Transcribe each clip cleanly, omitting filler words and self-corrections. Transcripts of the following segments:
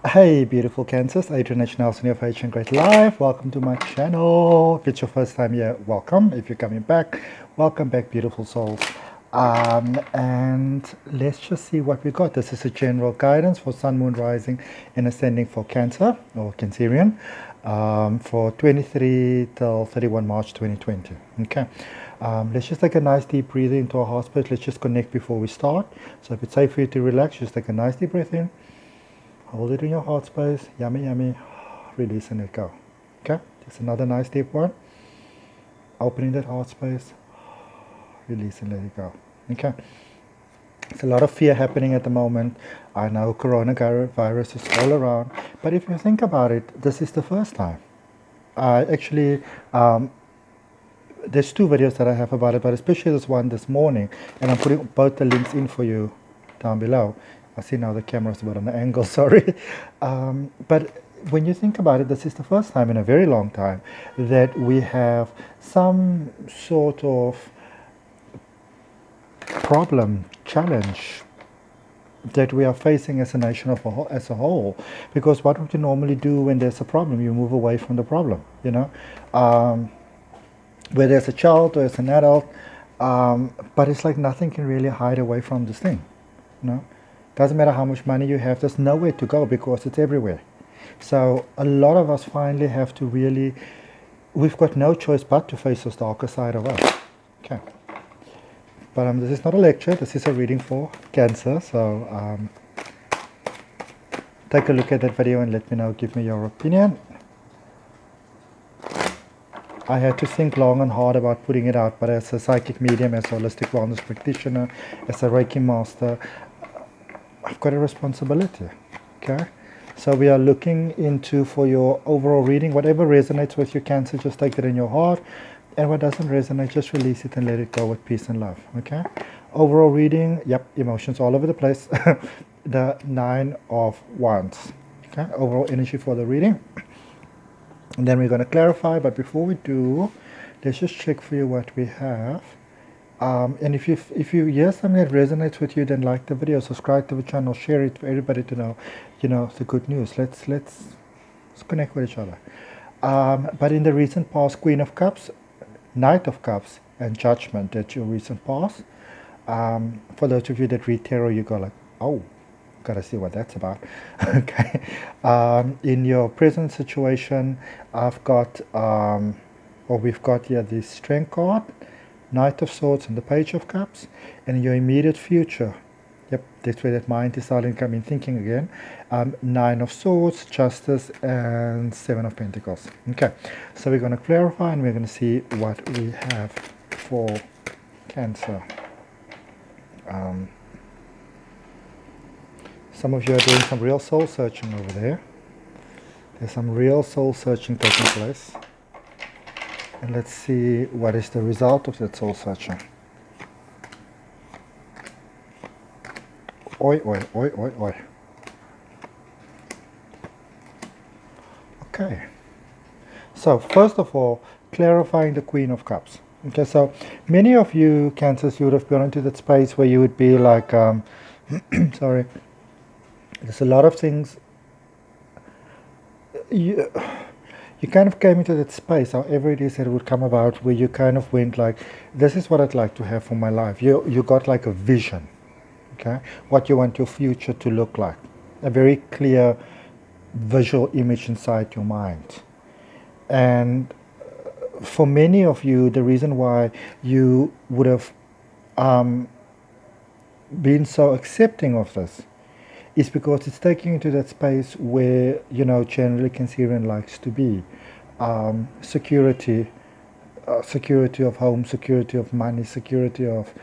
Hey, beautiful Cancers, Adrian H. Nelson of H and Great Life. Welcome to my channel. If it's your first time here, welcome. If you're coming back, welcome back, beautiful souls. And let's just see what we got. This is a general guidance for Sun, Moon, Rising, and Ascending for Cancer or Cancerian for 23 till 31 March 2020. Okay. Let's just take a nice deep breath into our heart space. Let's just connect before we start. So if it's safe for you to relax, just take a nice deep breath in. Hold it in your heart space. Yummy, yummy. Release and let go. Okay? Just another nice deep one. Opening that heart space. Release and let it go. Okay? There's a lot of fear happening at the moment. I know coronavirus is all around. But if you think about it, this is the first time. I actually, there's two videos that I have about it, but especially this one this morning. And I'm putting both the links in for you down below. I see now the camera's a bit on an angle, sorry. But when you think about it, this is the first time in a very long time that we have some sort of problem, challenge that we are facing as a nation as a whole. Because what would you normally do when there's a problem? You move away from the problem, you know? Whether it's a child or as an adult, but it's like nothing can really hide away from this thing, you know? Doesn't matter how much money you have, there's nowhere to go because it's everywhere. So a lot of us finally have to really, we've got no choice but to face this darker side of us. Okay. But this is not a lecture, this is a reading for Cancer. So take a look at that video and let me know, give me your opinion. I had to think long and hard about putting it out, but as a psychic medium, as a holistic wellness practitioner, as a Reiki master, I've got a responsibility, okay? So we are looking into, for your overall reading, whatever resonates with your Cancer, just take it in your heart. And what doesn't resonate, just release it and let it go with peace and love, okay? Overall reading, yep, emotions all over the place. The 9 of Wands, okay? Overall energy for the reading. And then we're going to clarify, but before we do, let's just check for you what we have. And if you hear something that resonates with you, then like the video, subscribe to the channel, share it for everybody to know, the good news. Let's connect with each other. But in the recent past, Queen of Cups, Knight of Cups, and Judgment, that's your recent past. For those of you that read tarot, you go like, oh, gotta see what that's about. Okay. In your present situation, we've got here the Strength card, Knight of Swords, and the Page of Cups. And in your immediate future, yep, that's where that mind is starting to come in thinking again. 9 of Swords, Justice, and 7 of Pentacles. Okay, so we're going to clarify and we're going to see what we have for Cancer. Some of you are doing some real soul searching over there. There's some real soul searching taking place. And let's see what is the result of that soul searching. Oi, oi, oi, oi, oi. Okay. So, first of all, clarifying the Queen of Cups. Okay, so many of you Cancers, you would have gone into that space where you would be like, sorry, there's a lot of things. You kind of came into that space, however it is that it would come about, where you kind of went like, this is what I'd like to have for my life. You got like a vision, okay? What you want your future to look like. A very clear visual image inside your mind. And for many of you, the reason why you would have been so accepting of this is because it's taking you to that space where, generally Cancerian likes to be. Security of home, security of money, security of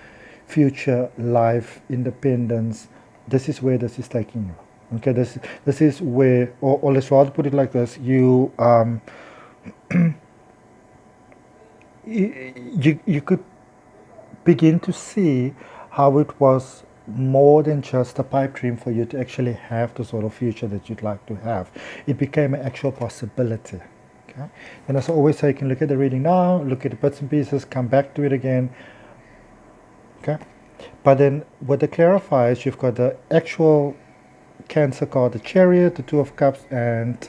future life, independence. This is where this is taking you. Okay, this is where, or let's rather put it like this, you you could begin to see how it was more than just a pipe dream for you to actually have the sort of future that you'd like to have. It became an actual possibility. Okay? And as I always say, you can look at the reading now, look at the bits and pieces, come back to it again. Okay? But then with the clarifiers, you've got the actual Cancer card, the Chariot, the Two of Cups, and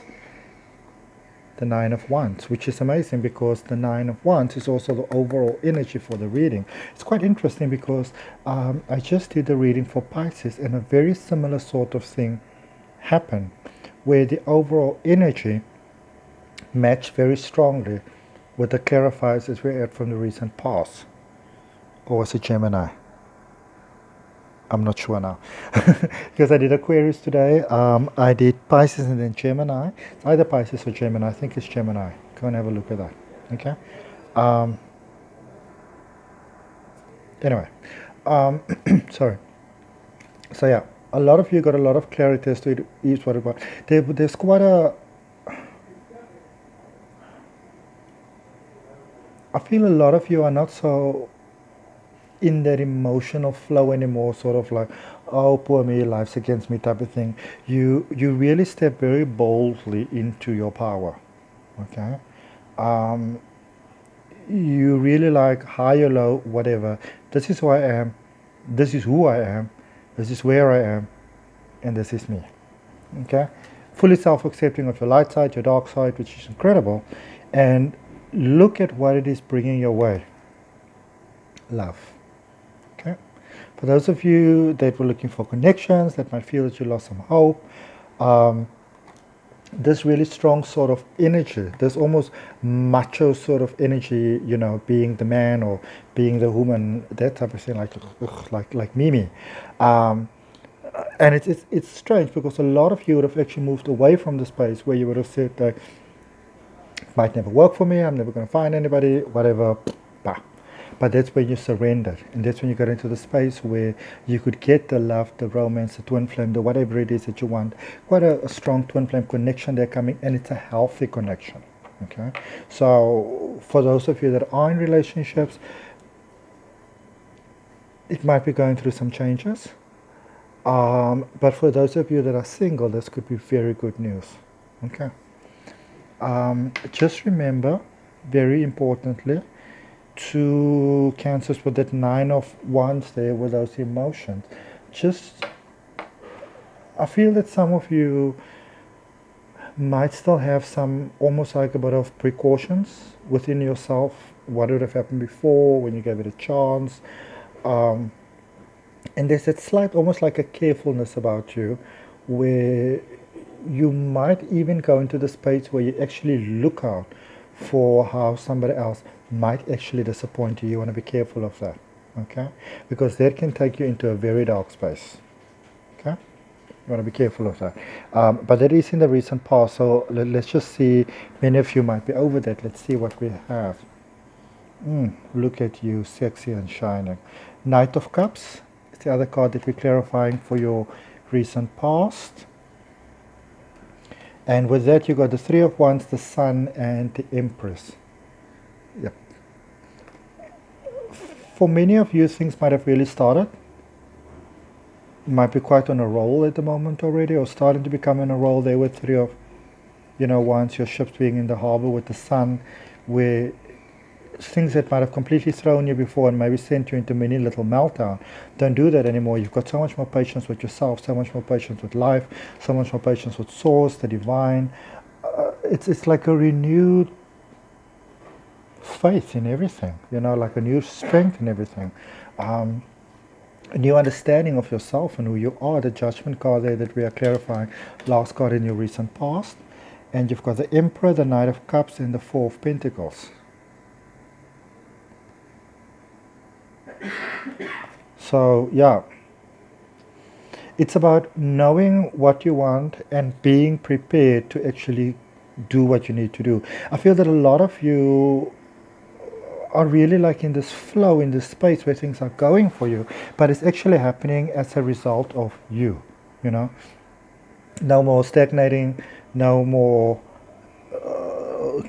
the Nine of Wands, which is amazing because the Nine of Wands is also the overall energy for the reading. It's quite interesting because I just did the reading for Pisces, and a very similar sort of thing happened where the overall energy matched very strongly with the clarifiers as we had from the recent past. Or was it Gemini? I'm not sure now. Because I did Aquarius today. I did Pisces and then Gemini. It's either Pisces or Gemini. I think it's Gemini. Go and have a look at that. Okay? Anyway. Sorry. So yeah, a lot of you got a lot of clarity as to it is what about. There's quite a... I feel a lot of you are not so in that emotional flow anymore, sort of like, oh, poor me, life's against me type of thing. You really step very boldly into your power, okay? You really like high or low, whatever. This is who I am, this is who I am, this is where I am, and this is me, okay? Fully self-accepting of your light side, your dark side, which is incredible, and look at what it is bringing your way. Love. For those of you that were looking for connections, that might feel that you lost some hope, this really strong sort of energy, this almost macho sort of energy, you know, being the man or being the woman, that type of thing, like Mimi. And it's strange because a lot of you would have actually moved away from the space where you would have said that it might never work for me, I'm never going to find anybody, whatever. Bah. But that's when you surrendered, and that's when you got into the space where you could get the love, the romance, the twin flame, the whatever it is that you want. Quite a strong twin flame connection there coming, and it's a healthy connection. Okay, so for those of you that are in relationships, it might be going through some changes. But for those of you that are single, this could be very good news. Okay. Just remember, very importantly, to Cancers with that Nine of Wands there with those emotions. I feel that some of you might still have some almost like a bit of precautions within yourself. What would have happened before when you gave it a chance? And there's that slight, almost like a carefulness about you, where you might even go into the space where you actually look out for how somebody else might actually disappoint you. You want to be careful of that, okay? Because that can take you into a very dark space, okay? You want to be careful of that. But that is in the recent past, so let's just see. Many of you might be over that. Let's see what we have. Look at you, sexy and shining. Knight of Cups is the other card that we're clarifying for your recent past. And with that, you got the Three of Wands, the Sun, and the Empress. Yep. For many of you, things might have really started. You might be quite on a roll at the moment already, or starting to become on a roll there with Three of, Wands, your ships being in the harbor with the Sun, where things that might have completely thrown you before and maybe sent you into many little meltdown. Don't do that anymore. You've got so much more patience with yourself, so much more patience with life, so much more patience with Source, the Divine. It's like a renewed faith in everything, like a new strength in everything. A new understanding of yourself and who you are. The Judgment card there that we are clarifying, last card in your recent past. And you've got the Emperor, the Knight of Cups, and the Four of Pentacles. So yeah, it's about knowing what you want and being prepared to actually do what you need to do. I feel that a lot of you are really like in this flow, in this space where things are going for you, but it's actually happening as a result of you, No more stagnating, no more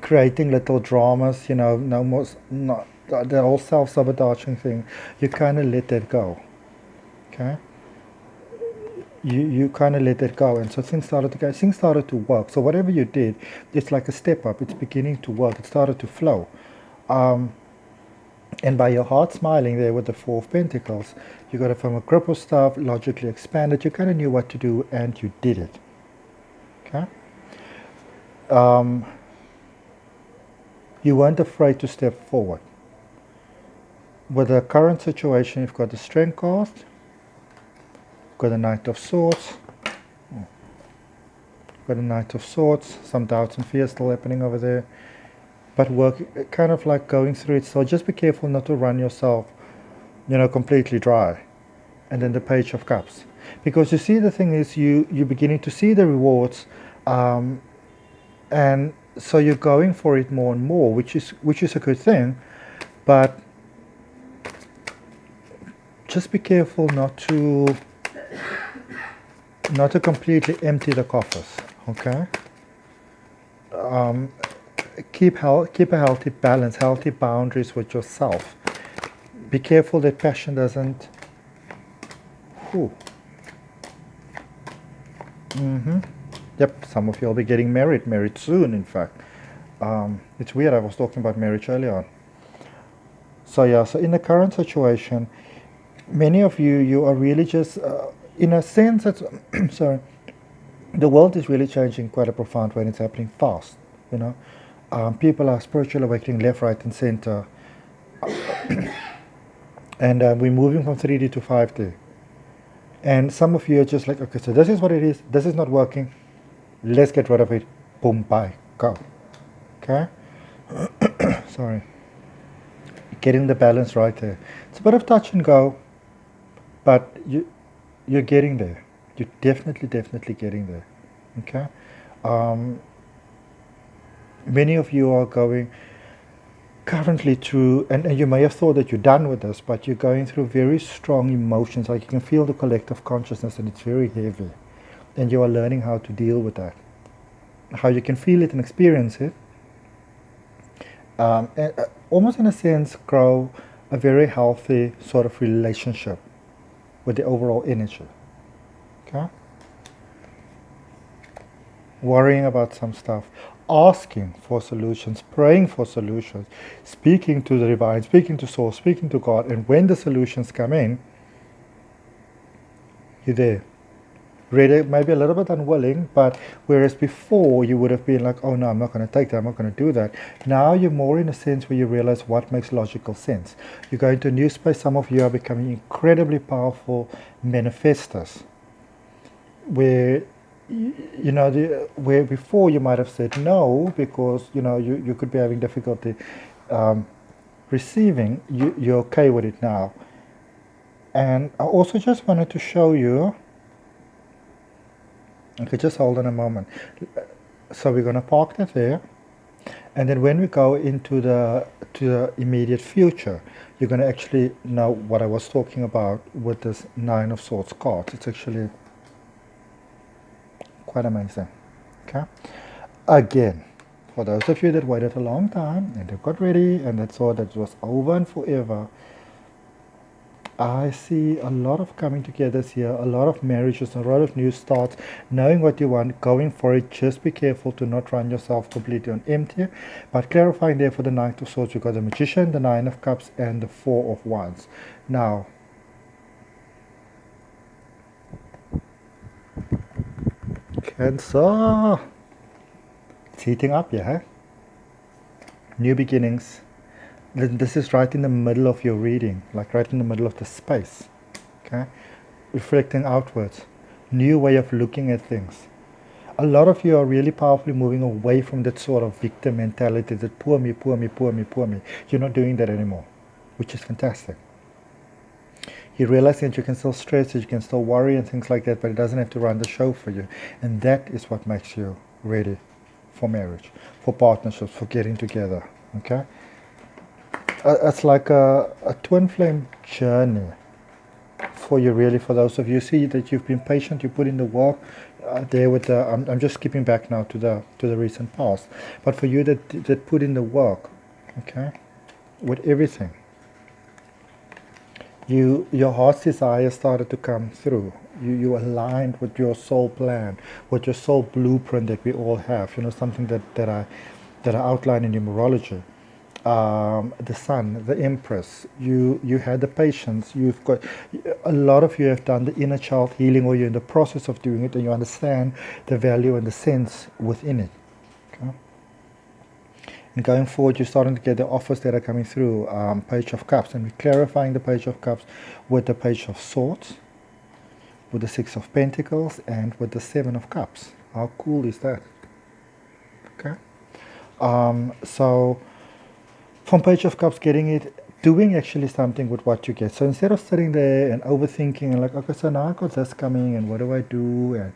creating little dramas, no more, the whole self-sabotaging thing. You kind of let that go, okay? You kind of let that go, and so things started to work. So whatever you did, it's like a step up. It's beginning to work. It started to flow. And by your heart smiling there with the Four of Pentacles, you got it from a grip of stuff, logically expanded. You kind of knew what to do and you did it. Okay? You weren't afraid to step forward. With the current situation, you've got the Strength card, you've got the Knight of Swords, you've got the Knight of Swords, some doubts and fears still happening over there. But work, kind of like going through it. So just be careful not to run yourself, completely dry. And then the Page of Cups. Because you see, the thing is, you're beginning to see the rewards, and so you're going for it more and more, which is a good thing. But just be careful not to completely empty the coffers. Okay. Keep a healthy balance, healthy boundaries with yourself. Be careful that passion doesn't. Yep, some of you will be getting married soon, in fact. It's weird, I was talking about marriage earlier on. So yeah, so in the current situation, many of you are really just, in a sense, it's, sorry, the world is really changing quite a profound way, and it's happening fast, people are spiritual awakening left, right, and center. And we're moving from 3D to 5D. And some of you are just like, okay, so this is what it is. This is not working. Let's get rid of it. Boom, bye, go. Okay? Sorry. Getting the balance right there. It's a bit of touch and go, but you're getting there. You're definitely getting there. Okay? Many of you are going currently through, and you may have thought that you're done with this, but you're going through very strong emotions. Like, you can feel the collective consciousness, and it's very heavy. And you are learning how to deal with that. How you can feel it and experience it. And almost in a sense grow a very healthy sort of relationship with the overall energy. Okay? Worrying about some stuff, asking for solutions, praying for solutions, speaking to the divine, speaking to source, speaking to God, and when the solutions come in, you're there. Ready, maybe a little bit unwilling, but whereas before you would have been like, oh no, I'm not going to take that, I'm not going to do that. Now you're more in a sense where you realize what makes logical sense. You go into a new space. Some of you are becoming incredibly powerful manifestors, where where before you might have said no because you could be having difficulty receiving. You're okay with it now. And I also just wanted to show you. Okay, just hold on a moment. So we're going to park that there, and then when we go into the immediate future, you're going to actually know what I was talking about with this Nine of Swords card. It's actually quite amazing. Okay. Again, for those of you that waited a long time and they got ready and they thought that it was over and forever, I see a lot of coming together here, a lot of marriages, a lot of new starts, knowing what you want, going for it. Just be careful to not run yourself completely on empty. But clarifying there for the Knight of Swords, you've got the Magician, the Nine of Cups, and the Four of Wands. Now, Cancer. It's heating up, yeah? New beginnings. This is right in the middle of your reading, like right in the middle of the space. Okay? Reflecting outwards. New way of looking at things. A lot of you are really powerfully moving away from that sort of victim mentality, that poor me, poor me, poor me, poor me. You're not doing that anymore, which is fantastic. You realize that you can still stress, that you can still worry and things like that, but it doesn't have to run the show for you. And that is what makes you ready for marriage, for partnerships, for getting together. Okay? It's like a twin flame journey for you, really. For those of you see that you've been patient, you put in the work there with the. I'm just skipping back now to the recent past, but for you that put in the work, okay, with everything. Your heart's desire started to come through. You aligned with your soul plan, with your soul blueprint that we all have. Something that I outline in numerology. the Sun, the Empress. You had the patience. You've got a lot of you have done the inner child healing, or you're in the process of doing it, and you understand the value and the sense within it. Okay? And going forward, you're starting to get the offers that are coming through. Page of Cups, and we're clarifying the Page of Cups with the Page of Swords, with the Six of Pentacles, and with the Seven of Cups. How cool is that? Okay. So from Page of Cups, getting it, doing actually something with what you get. So instead of sitting there and overthinking and like, okay, so now I got this coming, and what do I do? And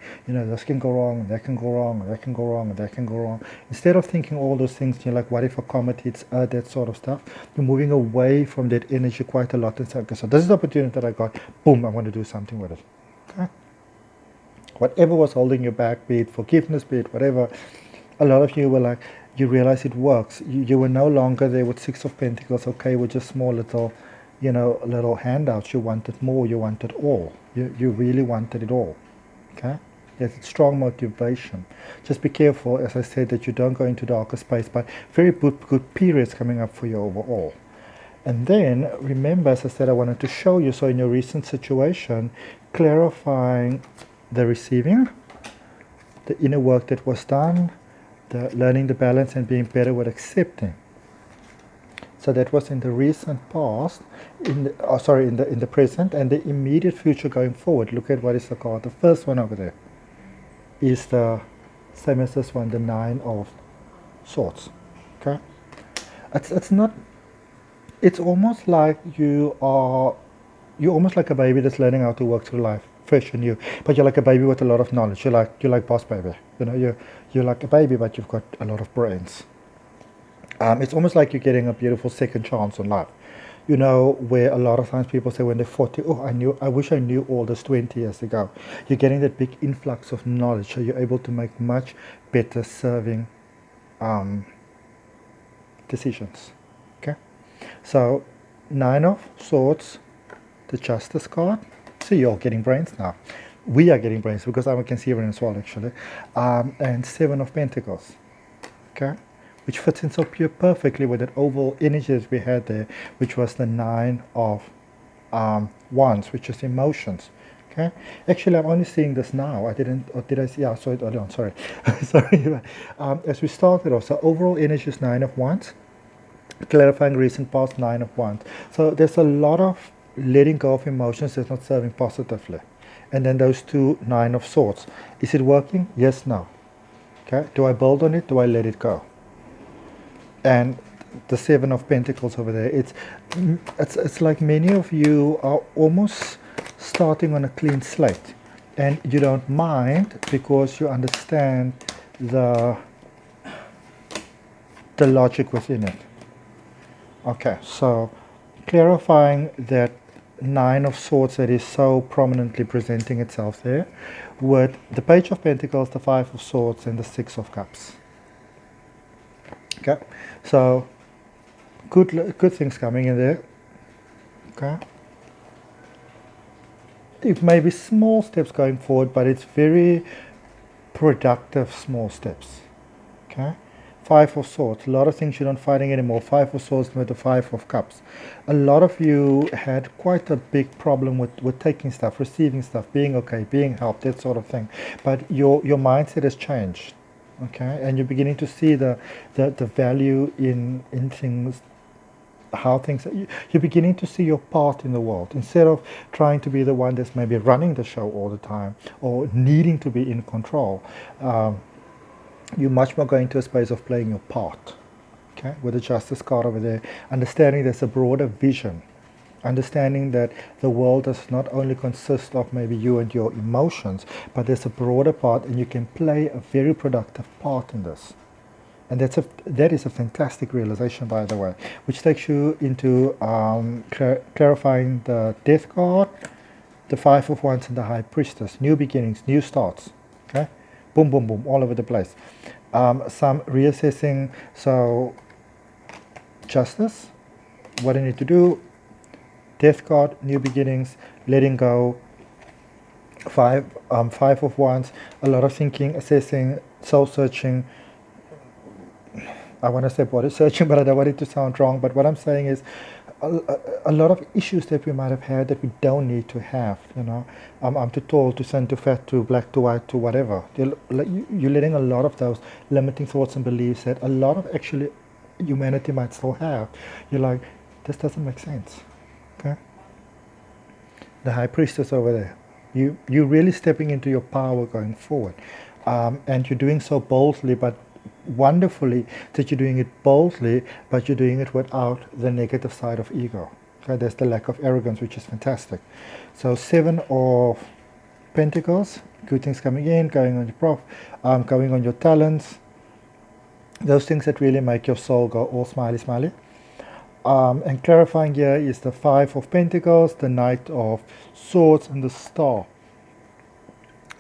this can go wrong, and that can go wrong, and that can go wrong, and that can go wrong. Instead of thinking all those things, you're like, what if a comet hits Earth, that sort of stuff. You're moving away from that energy quite a lot and say, okay, so this is the opportunity that I got. Boom, I want to do something with it. Okay. Whatever was holding you back, be it forgiveness, be it whatever, a lot of you were like, you realize it works. You were no longer there with Six of Pentacles, okay, with just small little, little handouts. You wanted more, you wanted all. You really wanted it all, okay? Yes, it's strong motivation. Just be careful, as I said, that you don't go into darker space, but very good periods coming up for you overall. And then, remember, as I said, I wanted to show you, so in your recent situation, clarifying the receiving, the inner work that was done, the learning the balance and being better with accepting. So that was in the recent past, in the present, and the immediate future going forward. Look at what is the card. The first one over there is the same as this one, the Nine of Swords. Okay, it's almost like you're almost like a baby that's learning how to work through life, fresh and new. But you're like a baby with a lot of knowledge. You're like Boss Baby. You're like a baby, but you've got a lot of brains. It's almost like you're getting a beautiful second chance on life. Where a lot of times people say when they're 40, oh, I wish I knew all this 20 years ago. You're getting that big influx of knowledge, so you're able to make much better serving decisions. Okay, so Nine of Swords, the Justice card. So you're getting brains now. We are getting brains because I can see everyone as well, actually. And Seven of Pentacles, okay, which fits in so perfectly with that overall energy that we had there, which was the Nine of Wands, which is emotions. Okay, actually, I'm only seeing this now. I didn't, or did I see? Yeah, I saw it earlier on. Sorry, sorry. As we started off, so overall energy is Nine of Wands, clarifying recent past, Nine of Wands. So there's a lot of letting go of emotions that's not serving positively. And then those two Nine of Swords. Is it working? Yes, no. Okay. Do I build on it? Do I let it go? And the Seven of Pentacles over there. It's like many of you are almost starting on a clean slate, and you don't mind because you understand the logic within it. Okay, so clarifying that Nine of Swords that is so prominently presenting itself there, with the Page of Pentacles, the Five of Swords, and the Six of Cups. Okay, so good things coming in there. Okay, it may be small steps going forward, but it's very productive small steps. Okay. Five of Swords, a lot of things you're not fighting anymore. Five of Swords with the Five of Cups. A lot of you had quite a big problem with taking stuff, receiving stuff, being okay, being helped, that sort of thing. But your mindset has changed, okay? And you're beginning to see the value in things, how things, you're beginning to see your part in the world. Instead of trying to be the one that's maybe running the show all the time or needing to be in control, you're much more going to a space of playing your part, okay, with the Justice card over there, understanding there's a broader vision, understanding that the world does not only consist of maybe you and your emotions, but there's a broader part, and you can play a very productive part in this. And that is a fantastic realization, by the way, which takes you into clarifying the Death card, the Five of Wands, and the High Priestess. New beginnings, new starts, okay? Boom, boom, boom, all over the place. Some reassessing, so Justice, what I need to do, Death card, new beginnings, letting go, Five of Wands, a lot of thinking, assessing, soul searching, I want to say body searching, but I don't want it to sound wrong. But what I'm saying is, a lot of issues that we might have had that we don't need to have. I'm too tall, too thin, too fat, too black, too white, too whatever. You're letting a lot of those limiting thoughts and beliefs that a lot of actually humanity might still have. You're like, this doesn't make sense. Okay. The high priestess over there. You're really stepping into your power going forward, and you're doing so boldly, but wonderfully that you're doing it boldly, but you're doing it without the negative side of ego. Okay, there's the lack of arrogance, which is fantastic. So 7 of Pentacles, good things coming in, going on going on your talents, those things that really make your soul go all smiley, smiley. And clarifying here is the 5 of Pentacles, the Knight of Swords, and the Star.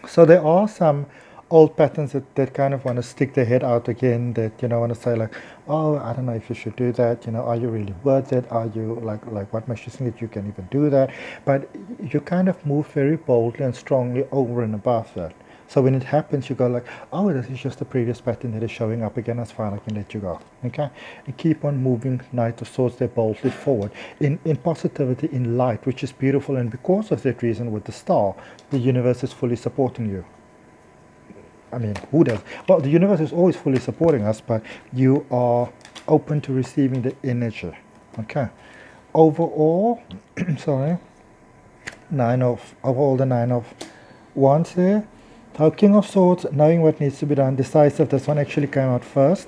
So there are some old patterns that kind of want to stick their head out again, that want to say like, oh, I don't know if you should do that, are you really worth it, are you like what makes you think that you can even do that? But you kind of move very boldly and strongly over and above that. So when it happens, you go like, oh, this is just the previous pattern that is showing up again, that's fine, I can let you go. Okay? And keep on moving, Knight of Swords, there boldly forward. In positivity, in light, which is beautiful, and because of that reason with the Star, the universe is fully supporting you. I mean, who does? Well, the universe is always fully supporting us, but you are open to receiving the energy. Okay? Overall, sorry, overall the 9 of Wands there. So King of Swords, knowing what needs to be done, decisive. This one actually came out first.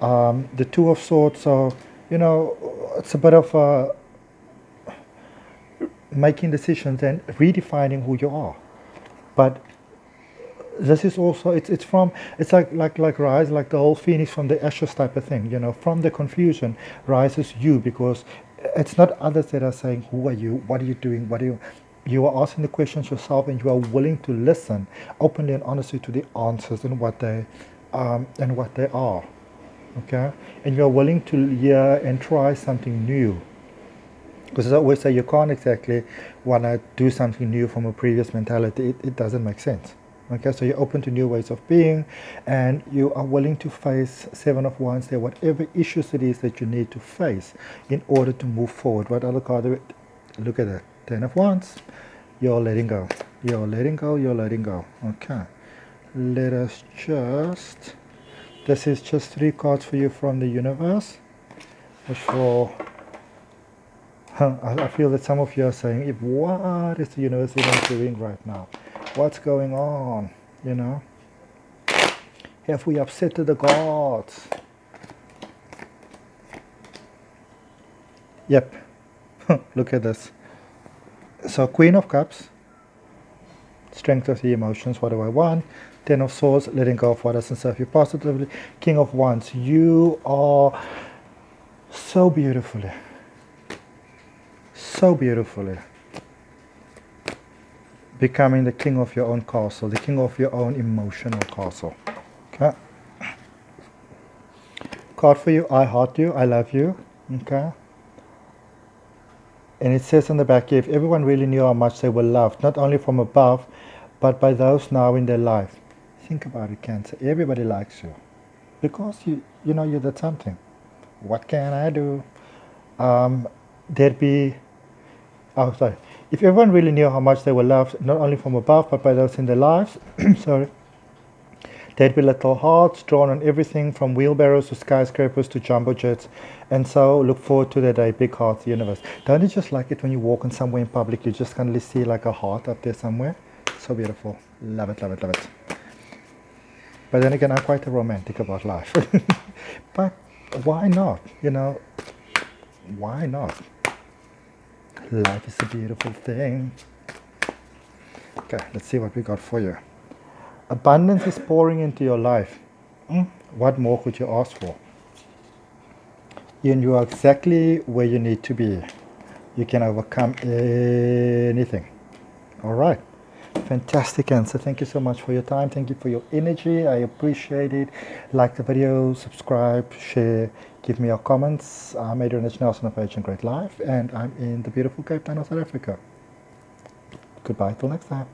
The 2 of Swords, so it's a bit of making decisions and redefining who you are. But this is also it's like rise, like the whole phoenix from the ashes type of thing. From the confusion rises you, because it's not others that are saying, who are you, what are you doing, you are asking the questions yourself, and you are willing to listen openly and honestly to the answers and what they are. Okay? And you are willing to hear and try something new. Because as I always say, you can't exactly want to do something new from a previous mentality. It doesn't make sense. Okay, so you're open to new ways of being, and you are willing to face 7 of Wands there, whatever issues it is that you need to face in order to move forward. What other card do it? Look at that. 10 of Wands. You're letting go. You're letting go. You're letting go. Okay. Let us just... This is just 3 cards for you from the universe. Which for... I feel that some of you are saying, what is the universe even doing right now? What's going on? Have we upset the gods? Yep. Look at this. So Queen of Cups, strength of the emotions, what do I want? 10 of Swords, letting go of what doesn't serve you positively. King of Wands, you are so beautifully becoming the king of your own castle, the king of your own emotional castle. Okay. Card for you, I heart you, I love you. Okay. And it says on the back, if everyone really knew how much they were loved, not only from above, but by those now in their life. Think about it, Cancer. Everybody likes you. Because you did something. What can I do? If everyone really knew how much they were loved, not only from above, but by those in their lives, sorry, there'd be little hearts drawn on everything from wheelbarrows to skyscrapers to jumbo jets. And so look forward to that day, big heart, the universe. Don't you just like it when you walk in somewhere in public, you just kind of see like a heart up there somewhere? So beautiful. Love it, love it, love it. But then again, I'm quite a romantic about life. But why not? Why not? Life is a beautiful thing. Okay, let's see what we got for you. Abundance is pouring into your life. What more could you ask for? And you are exactly where you need to be. You can overcome anything. All right. Fantastic, Cancer. Thank you so much for your time. Thank you for your energy. I appreciate it. Like the video, subscribe, share, give me your comments. I'm Adrian H. Nelson of Agent Great Life, and I'm in the beautiful Cape Town of South Africa. Goodbye till next time.